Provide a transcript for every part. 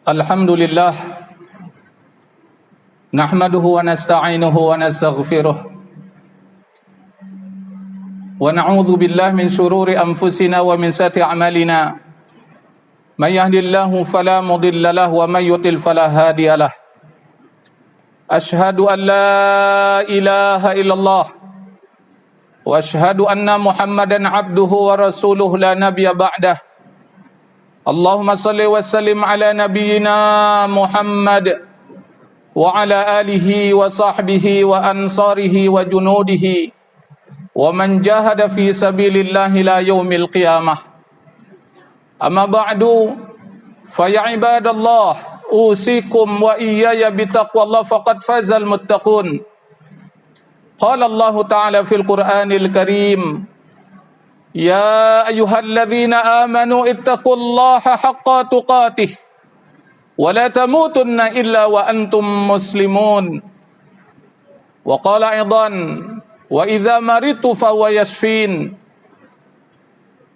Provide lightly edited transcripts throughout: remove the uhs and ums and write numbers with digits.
Alhamdulillah nahmaduhu wa nasta'inuhu wa nastaghfiruh wa na'udzu billahi min shururi anfusina wa min sayyiati a'malina may yahdihillahu fala mudilla lahu wa may yudlil fala hadiya lahu asyhadu an la ilaha illallah wa asyhadu anna Muhammadan abduhu wa rasuluhu la nabiyya ba'dah. Allahumma salli wa sallim ala nabiyyina Muhammad wa ala alihi wa sahbihi wa ansarihi wa junudihi wa man jahada fi sabilillahi la yaumil qiyamah. Amma ba'du, fa ya ibadallah, usikum wa iyaya bitaqwallah faqad fazal muttaqun. Qala Allah Ta'ala fil Qur'anil Karim, ya ayyuhalladzina amanu ittaqullaha haqqa tuqatih wa la tamutunna illa wa antum muslimun. Wa qala aidan, wa idza maritu fa huwa yashfin.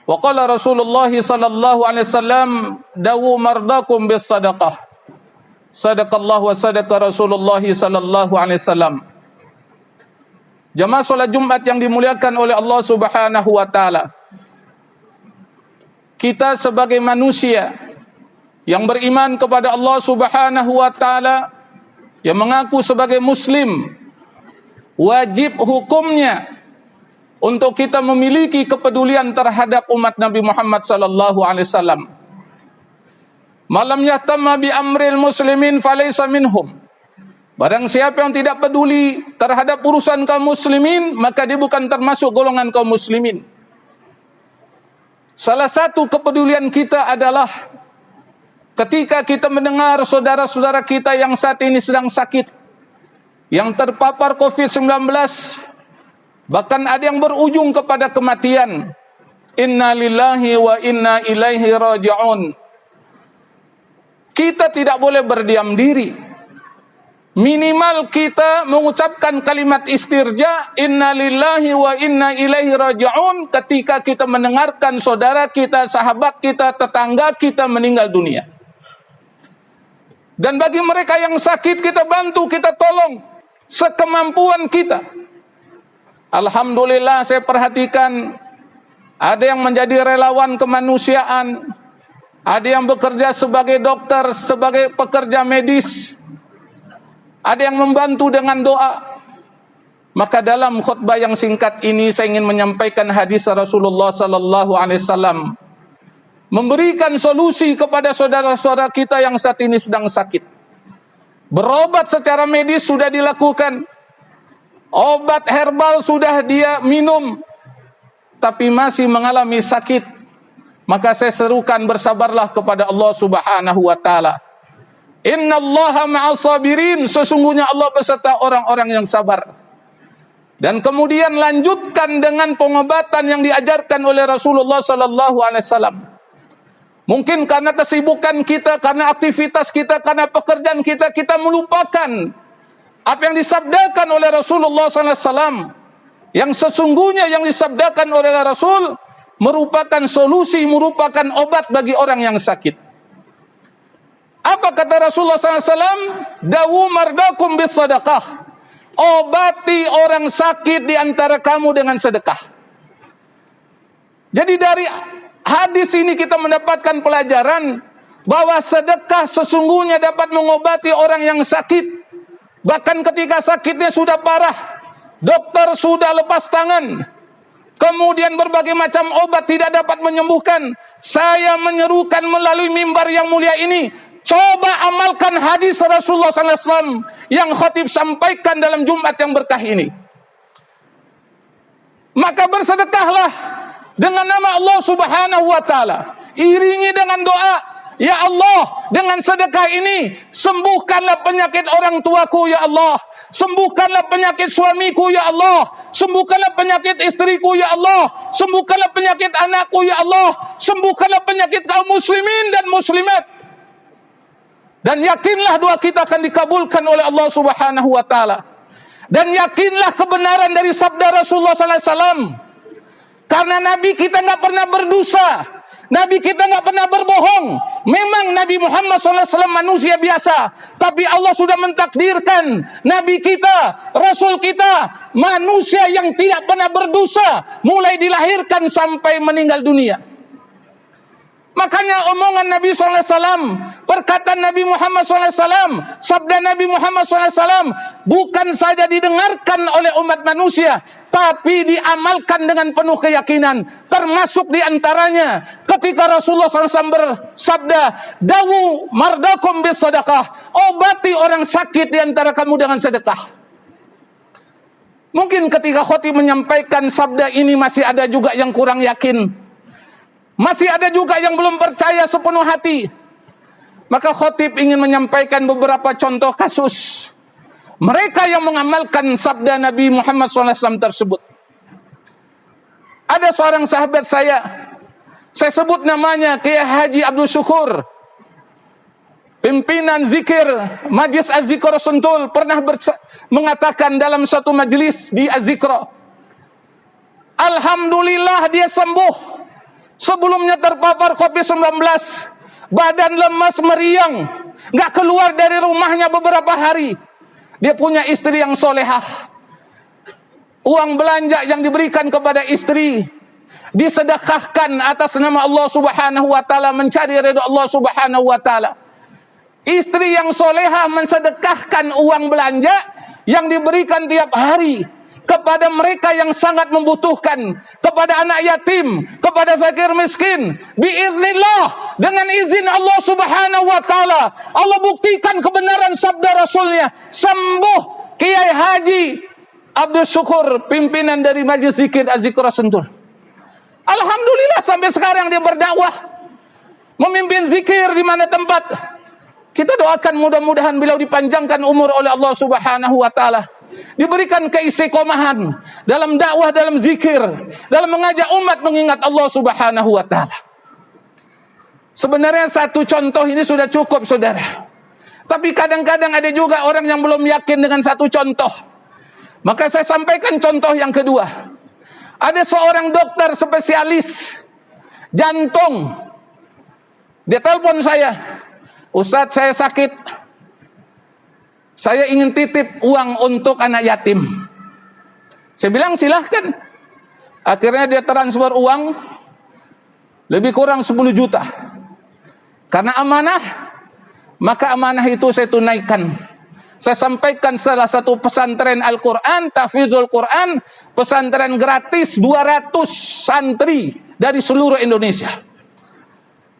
Wa qala Rasulullah sallallahu alaihi wasallam, dawu mardakum bis sadaqah. Sadaqallah wa sadaqa Rasulullah sallallahu alaihi wasallam. Jamaah salat Jumat yang dimuliakan oleh Allah Subhanahu wa taala. Kita sebagai manusia yang beriman kepada Allah Subhanahu wa taala, yang mengaku sebagai muslim, wajib hukumnya untuk kita memiliki kepedulian terhadap umat Nabi Muhammad sallallahu alaihi wasallam. Malam yahtamma bi amril muslimin falaysa minhum. Barang siapa yang tidak peduli terhadap urusan kaum muslimin, maka dia bukan termasuk golongan kaum muslimin. Salah satu kepedulian kita adalah ketika kita mendengar saudara-saudara kita yang saat ini sedang sakit, yang terpapar COVID-19, bahkan ada yang berujung kepada kematian. Inna lillahi wa inna ilaihi raji'un. Kita tidak boleh berdiam diri. Minimal kita mengucapkan kalimat istirja, inna lillahi wa inna ilaihi raji'un, ketika kita mendengarkan saudara kita, sahabat kita, tetangga kita meninggal dunia. Dan bagi mereka yang sakit, kita bantu, kita tolong sekemampuan kita. Alhamdulillah, saya perhatikan ada yang menjadi relawan kemanusiaan, ada yang bekerja sebagai dokter, sebagai pekerja medis, ada yang membantu dengan doa. Maka dalam khutbah yang singkat ini saya ingin menyampaikan hadis Rasulullah sallallahu alaihi wasallam, memberikan solusi kepada saudara-saudara kita yang saat ini sedang sakit. Berobat secara medis sudah dilakukan, obat herbal sudah dia minum, tapi masih mengalami sakit. Maka saya serukan, bersabarlah kepada Allah Subhanahu wa taala. Innallaha ma'as sabirin, sesungguhnya Allah beserta orang-orang yang sabar. Dan kemudian lanjutkan dengan pengobatan yang diajarkan oleh Rasulullah sallallahu alaihi wasallam. Mungkin karena kesibukan kita, karena aktivitas kita, karena pekerjaan kita, kita melupakan apa yang disabdakan oleh Rasulullah sallallahu alaihi wasallam. Yang sesungguhnya yang disabdakan oleh Rasul merupakan solusi, merupakan obat bagi orang yang sakit. Apa kata Rasulullah SAW? Dawu mardakum bis sadaqah. Obati orang sakit di antara kamu dengan sedekah. Jadi dari hadis ini kita mendapatkan pelajaran bahwa sedekah sesungguhnya dapat mengobati orang yang sakit. Bahkan ketika sakitnya sudah parah, dokter sudah lepas tangan, kemudian berbagai macam obat tidak dapat menyembuhkan, saya menyerukan melalui mimbar yang mulia ini, coba amalkan hadis Rasulullah SAW yang khatib sampaikan dalam Jumat yang berkah ini. Maka bersedekahlah dengan nama Allah Subhanahu wa taala. Iringi dengan doa, ya Allah, dengan sedekah ini sembuhkanlah penyakit orang tuaku ya Allah. Sembuhkanlah penyakit suamiku ya Allah. Sembuhkanlah penyakit istriku ya Allah. Sembuhkanlah penyakit anakku ya Allah. Sembuhkanlah penyakit kaum muslimin dan muslimat. Dan yakinlah doa kita akan dikabulkan oleh Allah Subhanahu wa taala. Dan yakinlah kebenaran dari sabda Rasulullah sallallahu alaihi wasallam. Karena Nabi kita nggak pernah berdosa. Nabi kita nggak pernah berbohong. Memang Nabi Muhammad SAW manusia biasa, tapi Allah sudah mentakdirkan Nabi kita, Rasul kita, manusia yang tidak pernah berdosa, mulai dilahirkan sampai meninggal dunia. Makanya omongan Nabi SAW, perkataan Nabi Muhammad SAW, sabda Nabi Muhammad SAW bukan saja didengarkan oleh umat manusia, tapi diamalkan dengan penuh keyakinan. Termasuk diantaranya ketika Rasulullah SAW bersabda, dawu mardakum bis sadaqah, obati orang sakit diantara kamu dengan sedekah. Mungkin ketika khotib menyampaikan sabda ini masih ada juga yang kurang yakin. Masih ada juga yang belum percaya sepenuh hati. Maka khotib ingin menyampaikan beberapa contoh kasus mereka yang mengamalkan sabda Nabi Muhammad SAW tersebut. Ada seorang sahabat saya sebut namanya Kiai Haji Abdul Syukur, pimpinan zikir Majlis Az-Zikra Sentul, pernah mengatakan dalam satu majlis di Az-Zikra, alhamdulillah dia sembuh. Sebelumnya terpapar COVID-19, badan lemas meriang, nggak keluar dari rumahnya beberapa hari. Dia punya istri yang solehah. Uang belanja yang diberikan kepada istri disedekahkan atas nama Allah Subhanahu wa taala, mencari ridha Allah Subhanahu wa taala. Istri yang solehah mensedekahkan uang belanja yang diberikan tiap hari kepada mereka yang sangat membutuhkan, kepada anak yatim, kepada fakir miskin, biiznillah, dengan izin Allah Subhanahu wa taala. Allah buktikan kebenaran sabda Rasulnya, sembuh Kiai Haji Abdul Syukur, pimpinan dari Majlis Zikir Az-Zikra Sentul. Alhamdulillah sampai sekarang dia berdakwah, memimpin zikir di mana tempat. Kita doakan mudah-mudahan beliau dipanjangkan umur oleh Allah Subhanahu wa taala, diberikan keistiqomahan dalam dakwah, dalam zikir, dalam mengajak umat mengingat Allah Subhanahu wa taala. Sebenarnya satu contoh ini sudah cukup, saudara. Tapi kadang-kadang ada juga orang yang belum yakin dengan satu contoh. Maka saya sampaikan contoh yang kedua. Ada seorang dokter spesialis jantung. Dia telepon saya, Ustadz, saya sakit. Saya ingin titip uang untuk anak yatim. Saya bilang silahkan. Akhirnya dia transfer uang lebih kurang 10 juta. Karena amanah, maka amanah itu saya tunaikan. Saya sampaikan salah satu pesantren Al-Quran, Tahfizul Quran, pesantren gratis 200 santri dari seluruh Indonesia.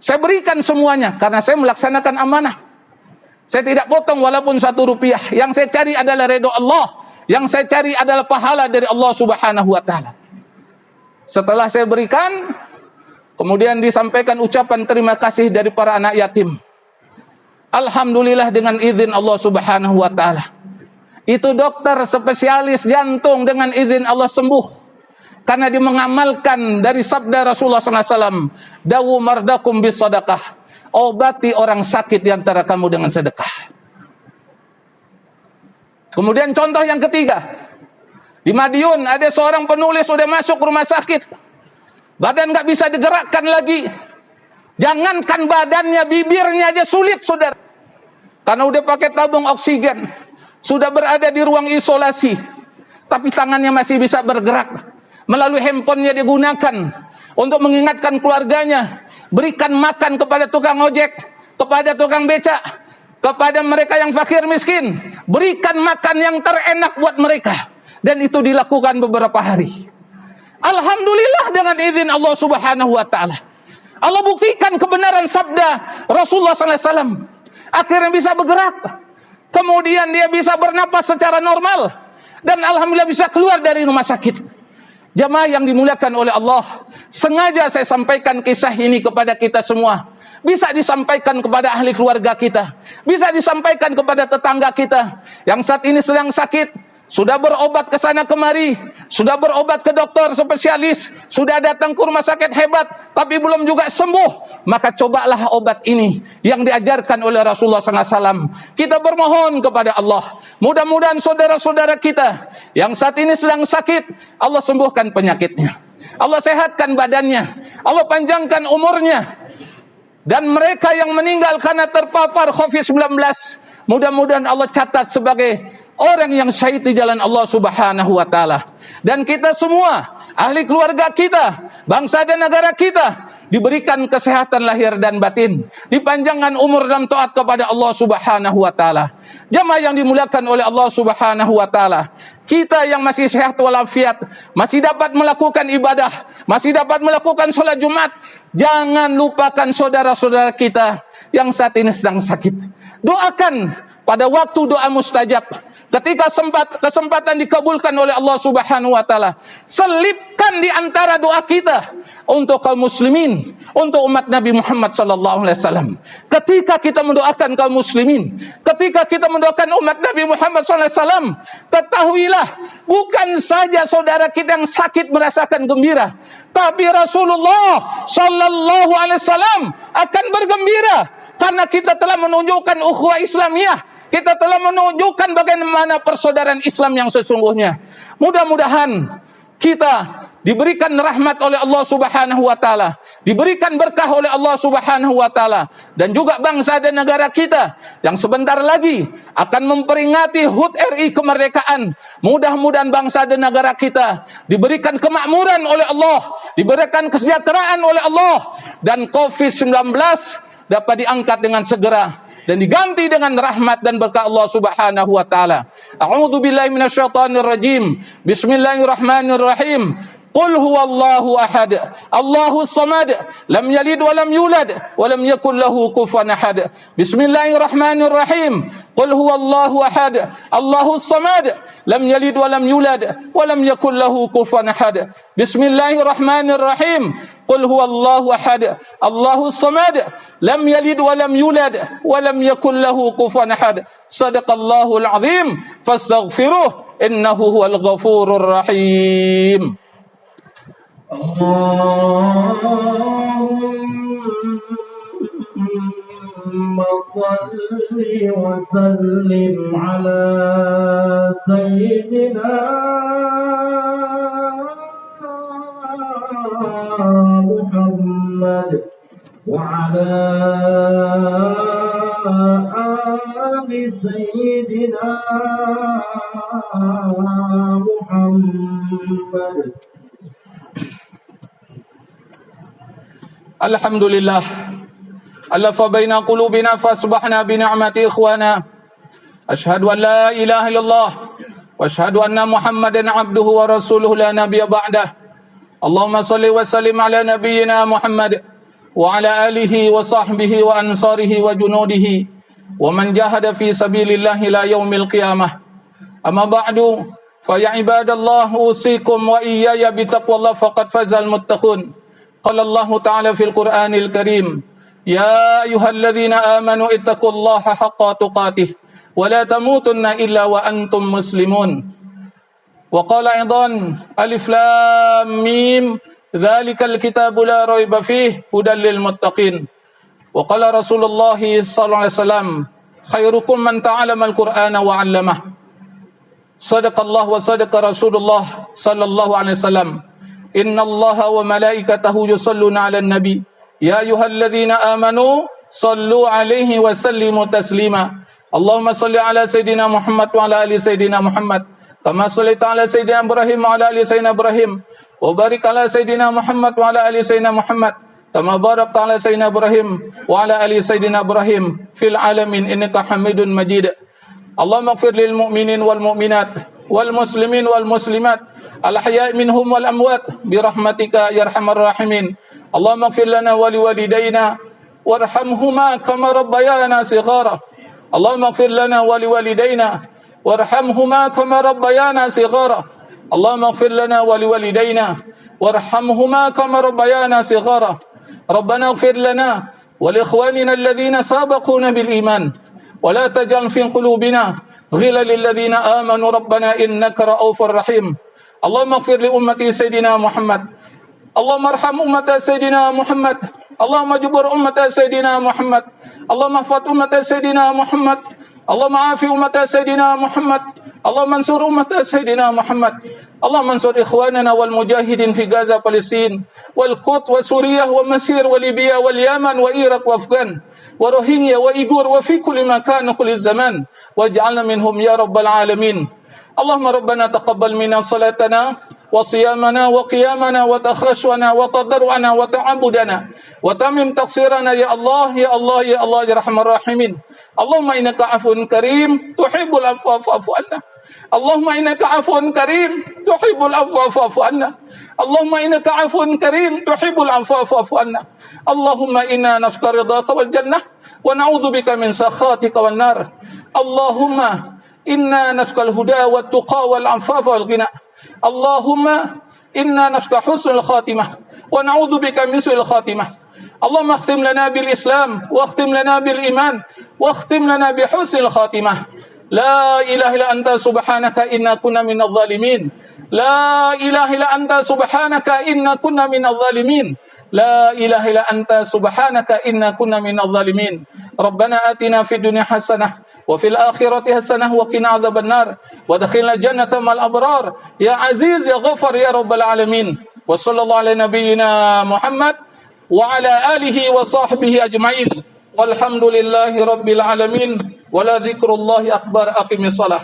Saya berikan semuanya karena saya melaksanakan amanah. Saya tidak potong walaupun 1 rupiah. Yang saya cari adalah ridho Allah. Yang saya cari adalah pahala dari Allah Subhanahu wa taala. Setelah saya berikan, kemudian disampaikan ucapan terima kasih dari para anak yatim. Alhamdulillah dengan izin Allah Subhanahu wa taala, itu dokter spesialis jantung dengan izin Allah sembuh. Karena dia mengamalkan dari sabda Rasulullah SAW, dawu mardakum bis sadaqah, obati orang sakit di antara kamu dengan sedekah. Kemudian contoh yang ketiga, di Madiun ada seorang penulis sudah masuk rumah sakit, badan nggak bisa digerakkan lagi. Jangankan badannya, bibirnya aja sulit, saudara. Karena udah pakai tabung oksigen, sudah berada di ruang isolasi, tapi tangannya masih bisa bergerak. Melalui handphonenya digunakan untuk mengingatkan keluarganya, berikan makan kepada tukang ojek, kepada tukang becak, kepada mereka yang fakir miskin, berikan makan yang terenak buat mereka. Dan itu dilakukan beberapa hari. Alhamdulillah dengan izin Allah Subhanahu wa taala. Allah buktikan kebenaran sabda Rasulullah SAW. Akhirnya bisa bergerak. Kemudian dia bisa bernapas secara normal. Dan alhamdulillah bisa keluar dari rumah sakit. Jamaah yang dimuliakan oleh Allah, sengaja saya sampaikan kisah ini kepada kita semua. Bisa disampaikan kepada ahli keluarga kita, bisa disampaikan kepada tetangga kita yang saat ini sedang sakit, sudah berobat ke sana kemari, sudah berobat ke dokter spesialis, sudah datang ke rumah sakit hebat, tapi belum juga sembuh. Maka cobalah obat ini yang diajarkan oleh Rasulullah SAW. Kita bermohon kepada Allah, mudah-mudahan saudara-saudara kita yang saat ini sedang sakit, Allah sembuhkan penyakitnya. Allah sehatkan badannya, Allah panjangkan umurnya. Dan mereka yang meninggal karena terpapar COVID-19, mudah-mudahan Allah catat sebagai orang yang syahid di jalan Allah Subhanahu wa taala. Dan kita semua, ahli keluarga kita, bangsa dan negara kita, diberikan kesehatan lahir dan batin, dipanjangkan umur dalam taat kepada Allah Subhanahu wa taala. Jamaah yang dimuliakan oleh Allah Subhanahu wa taala, kita yang masih sehat walafiat, masih dapat melakukan ibadah, masih dapat melakukan sholat Jumat, jangan lupakan saudara-saudara kita yang saat ini sedang sakit. Doakan pada waktu doa mustajab, ketika kesempatan dikabulkan oleh Allah Subhanahu wa taala, selipkan di antara doa kita untuk kaum muslimin, untuk umat Nabi Muhammad sallallahu alaihi wasallam. Ketika kita mendoakan kaum muslimin, ketika kita mendoakan umat Nabi Muhammad sallallahu alaihi wasallam, ketahuilah bukan saja saudara kita yang sakit merasakan gembira, tapi Rasulullah sallallahu alaihi wasallam akan bergembira karena kita telah menunjukkan ukhuwah Islamiyah. Kita telah menunjukkan bagaimana persaudaraan Islam yang sesungguhnya. Mudah-mudahan kita diberikan rahmat oleh Allah Subhanahu wa taala, diberikan berkah oleh Allah Subhanahu wa taala, dan juga bangsa dan negara kita yang sebentar lagi akan memperingati HUT RI kemerdekaan. Mudah-mudahan bangsa dan negara kita diberikan kemakmuran oleh Allah, diberikan kesejahteraan oleh Allah, dan COVID-19 dapat diangkat dengan segera dan diganti dengan rahmat dan berkah Allah Subhanahu wa taala. A'udzu billahi minasyaitonir rajim. Bismillahirrahmanirrahim. Qul huwallahu ahad, Allahus samad, lam yalid wa lam yulad wa lam yakul lahu kufuwan ahad. Bismillahirrahmanirrahim. Qul huwallahu ahad, Allahus samad, lam yalid wa lam yulad wa lam yakul lahu kufuwan ahad. Bismillahirrahmanirrahim. Qul huwallahu ahad, Allahus samad, lam yalid wa lam yulad wa lam yakul lahu kufuwan ahad. Shadaqallahul azim, fastaghfiruh innahu huwal ghafurur rahim. Allahumma salli wa sallim ala sayyidina Muhammad wa ala ali sayyidina Muhammad. Alhamdulillah, alafa baina qulubina fasbahna bi ni'mati ikhwana. Ashhadu an la ilaha illallah wa ashhadu anna Muhammadan abduhu wa rasuluhu la nabiyya ba'dah. Allahumma salli wa sallim ala nabiyyina Muhammad wa ala alihi wa sahbihi wa ansarihi wa junudihi wa man jahada fi sabilillah ila yaumil qiyamah. Amma ba'du, fa ya ibadallah usikum wa iyaya bi taqwallah faqad fazal muttaqun. قال الله تعالى في القرآن الكريم يا أيها الذين آمنوا اتقوا الله حق تقاته ولا تموتن إلا وأنتم مسلمون. وقال أيضا ألف لام ميم ذلك الكتاب لا ريب فيه هدى للمتقين. وقال رسول الله صلى الله عليه وسلم خيركم من تعلم القرآن وعلمه. صدق الله وصدق رسول الله صلى الله عليه وسلم. Inna Allaha wa malaikatahu yusalluna 'alan nabi ya ayyuhalladzina amanu sallu 'alaihi wa sallimu taslima. Allahumma salli 'ala sayidina Muhammad wa 'ala ali sayidina Muhammad kama shallaita 'ala sayidina Ibrahim wa 'ala ali sayidina Ibrahim wa barik 'ala sayidina Muhammad wa 'ala ali sayidina Muhammad kama barakta 'ala sayidina Ibrahim wa 'ala ali sayidina Ibrahim fil 'alamin innaka Hamidun Majid. Allahumma ighfir lil mu'minin wal mu'minat wal muslimin wal muslimat al-ahya'i minhum wal amwat bi rahmatika ya arhamar rahimin. Allahumma ighfir lana wa liwalidayna warhamhuma kama rabbayana shighara. Allahumma ighfir lana wa liwalidayna warhamhuma kama rabbayana shighara. Allahumma ighfir lana wa liwalidayna warhamhuma kama rabbayana shighara. Rabbana ighfir lana wa li ikhwanina alladhina sabaquna bil iman wa la taj'al fi qulubina غلا للذين آمنوا ربنا إنك رؤوف رحيم. اللهم اغفر لأمة سيدنا محمد. اللهم ارحم أمة سيدنا محمد. اللهم اجبر أمة سيدنا محمد. اللهم احفظ أمة سيدنا محمد اللهم عاف أمة سيدنا محمد. اللهم انصر أمة سيدنا محمد. اللهم انصر إخواننا والمجاهدين في غزة فلسطين والقدس وسوريا ومصر وليبيا واليمن وإيراق وأفغان وروهينيا وإيغور وفي كل مكان وكل الزمان واجعلنا منهم يا رب العالمين. اللهم ربنا تقبل منا صلاتنا وصيامنا وقيامنا وتخشعنا وتضرعنا وتعبدنا وتمم تقصيرنا يا الله يا الله يا الله يا أرحم الراحمين. اللهم إنك عفو كريم تحب العفو فاعف عنا. اللهم إنك عفو كريم تحب العفو فاعف عنا. اللهم إنك عفو كريم تحب العفو فاعف عنا. اللهم إنا نشكر رضاك والجنة ونعوذ بك من سخطك والنار. اللهم إنا نشكر الهدى والتقى والعفاف والغنى. اللهم إنا نشكر حسن الخاتمة ونعوذ بك من سوء الخاتمة. اللهم اختم لنا بالإسلام واختم لنا بالإيمان واختم لنا بحسن الخاتمة. لا إله إلا أنت سبحانك إنا كنا من الظالمين. لا إله إلا أنت سبحانك إنا كنا من الظالمين. لا إله إلا أنت سبحانك إنا كنا من الظالمين. ربنا آتنا في الدنيا حسنة وفي الآخرة حسنة وقنا عذاب النار وادخلنا الجنة مع الأبرار يا عزيز يا غفر يا رب العالمين. وصلى الله على نبينا محمد وعلى آله وصحبه أجمعين والحمد لله رب العالمين. ولا ذكر الله أكبر. أقم الصلاة.